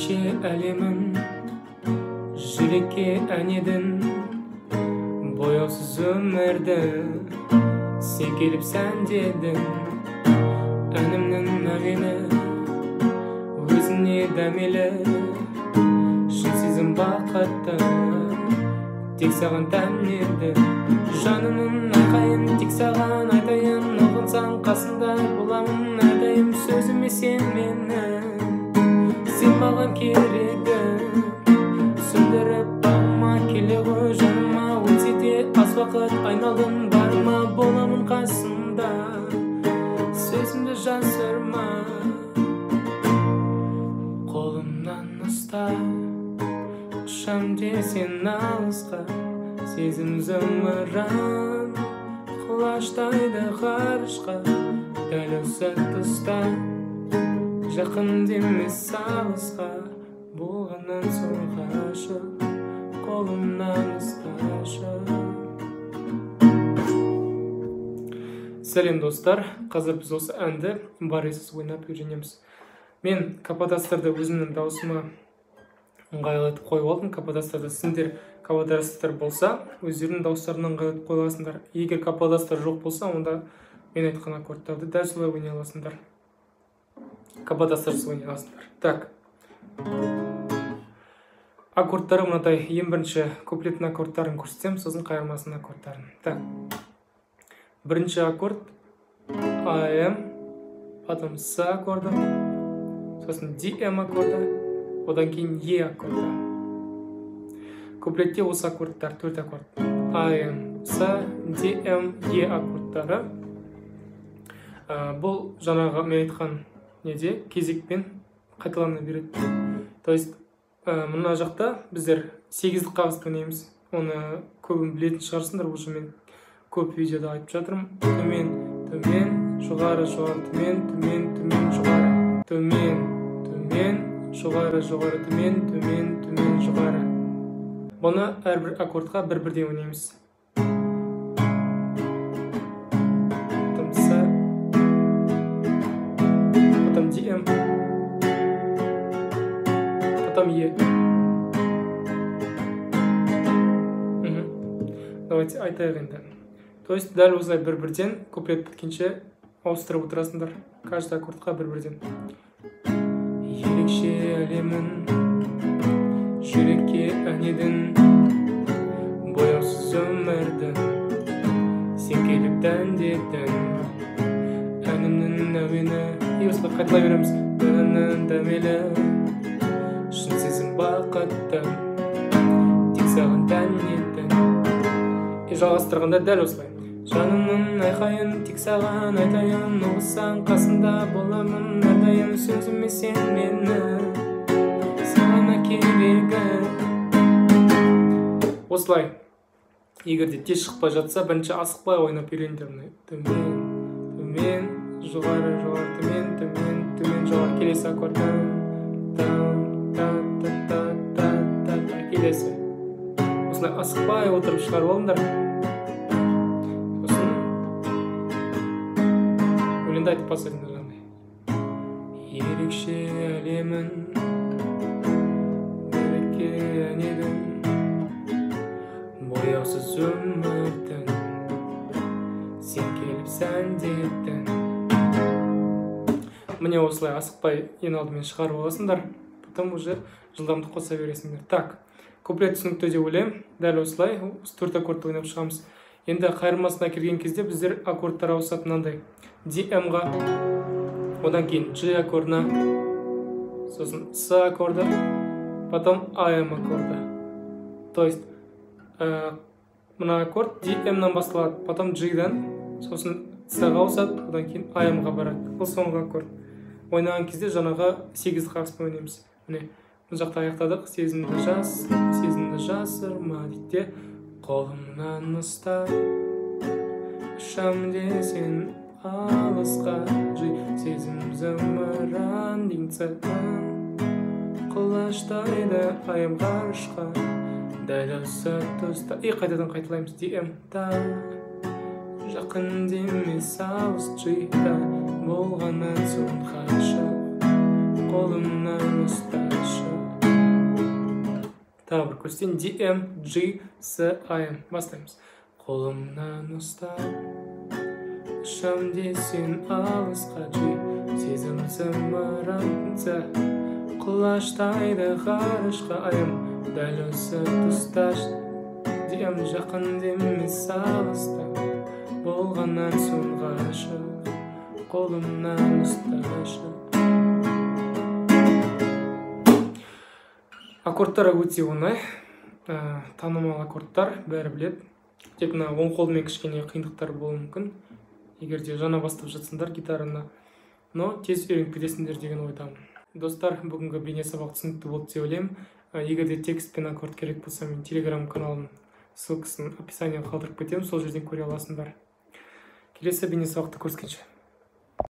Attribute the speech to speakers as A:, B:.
A: ерекше әлемін жүрекке әнедің, бояусыз өмірді сен келіп сәндедің. Әнімнің әуені өзіне дәмелі, шын сезім бақытты тек саған тән еді. Жанымның айқайын тек саған айтайын, ұғынсаң қасында боламын әрдайым. Сөзіме сен менің, сен маған керегім, сөндіріп бағыма келе ғой жаныма. Өтсе де аз уақыт айналдың барыма, боламын қасында, сөзімді жасырма. Қолымнан ұста, ұшам десең алысқа, сезім зымыран құлаштайды ғарышқа. Дәл осы тұста жақын демес алысқа, болғаннан соң ғашық, қолымнан ұсташы. Сәлем достар, қазір біз осы әнді баресіз ойнап үйренеміз. Мен каподастарды өзімнің даусыма ыңғайлатып қойып алдым. Каподастарды сендер каподастар болса, өздерінің дауыстарынан ыңғайлатып қойыласыңдар. Егер каподастар жоқ болса, онда мен айтқан аккордтарды дәл солай ойнай аласыңдар. Каподастарсыз ойнай аласыңдар. Так. Аккордтары мынадай. Ең бірінші куплеттің аккордтарын көрсетсем, сосын қайырмасының аккордтарын. Так. Бірінші аккорд АМ, потом С аккорды, сосын ДМ аккорды, одан кейін Е аккорды. Куплетте осы аккордтар, 4 аккорд. АМ, С, ДМ, Е аккордтары. Бұл жаңағы мен айтқан неде кезекпен қайталана береді. То есть мына жақта біздер 8-ді қағысты ойнаймыз. Оны көбін білетін шығарсыңдар, уже мен көп видеода айтып жатырмын. Төмен, төмен, жоғары, жоғары, төмен, төмен, төмен, жоғары. Төмен, төмен, жоғары, жоғары, төмен, төмен, төмен, жоғары. Бұны әрбір аккордқа бір-бірден ойнаймыз. Потом С, потом ДМ, потом Е. Давайте айтайық енді. То есть дәл осылай бір-бірден куплет біткенше ауыстырып отырасыңдар. Каждый аккордқа бір-бірден. Ерекше әлемін жүрекке әнедің, бояусыз өмірді сен келіп дәндедің. Әнімнің әуені, осылай қайталай береміз. Әнімнің дәмелі, шын сезім бақытты тек саған тән еді. Жалғастырғанда дәл осылай. Жанымның айқайын тек саған айтайын, ұғысаң қасында боламын әрдайым. Сөзіме сен менің, саған керегім. Осылай. Егер де тез шықпай жатса, бірінші асықпай ойнап үйреніңдер. Төмен, төмен, жоғары, жоғары, төмен, төмен, төмен, жоғары. Келесі аккорд. Келесі. Осылай асықпай отырып шығарып алыңдар. Өлеңді айтып басыңдар жаңағыдай. Ерекше әлемін жүрекке әнедің, бояусыз өмірдің сен келіп сәндедің. Міне осылай асықпай ең алдымен шығарып аласыңдар, потом уже жылдамдық қоса бересіңдер. Так, куплет түсінікті деп ойлаймын. Дәл осылай 4 аккордты ойнап шығамыз. Енді қайырмасына келген кезде біздер аккордтар ауысады мынандай. ДМ-ға, одан кейін G аккордына, сосын С аккорды, потом АМ аккорды. То есть мына аккорд ДМ-нан басталады, потом G-дан, сосын С-ға ауысады, одан кейін АМ-ға барады. Бұл соңғы аккорд. Ойнаған кезде жаңағы 8-ді қағыспен ойнаймыз. Міне, бұл жақта аяқтадық. Сезімді жасырма дейді. Қолымнан ұста, ұшам десең алысқа, сезім зымыран дейін, құлаштайды аям ғарышқа. Дәл осы тұста. Қайтадан қайталаймыз. ДМ-да жақын демес алыс, G-да болғаннан соң ғашық, қолымнан ұсташы. тағы бір көрсетейін. DM, G, C, I, M. Бастаймыз. Қолымнан ұстап, ұшам десең алысқа, G, сезім зымыранса, құлаштайды ғарышқа, I, M. Дәл осы тұста, DM, жақын демес алыста, болғаннан соң ғашық, қолымнан ұсташы. Аккордтары өте оңай, танымал аккордтар, бәрі біледі. Тек мына оң қолмен кішкене қиындықтар болуы мүмкін, егер де жаңа бастап жатсыңдар гитараны, но тез үйреніп кетесіңдер деген ойдамын. Достар, бүгінгі бейне сабақ түсінікті болды деп ойлаймын. Егер де текст пен аккорд керек болса, мен телеграм каналының ссылкасын описанияға қалдырып кетемін, сол жерден көре аласыңдар. Келесі бейне сабақта көріскенше.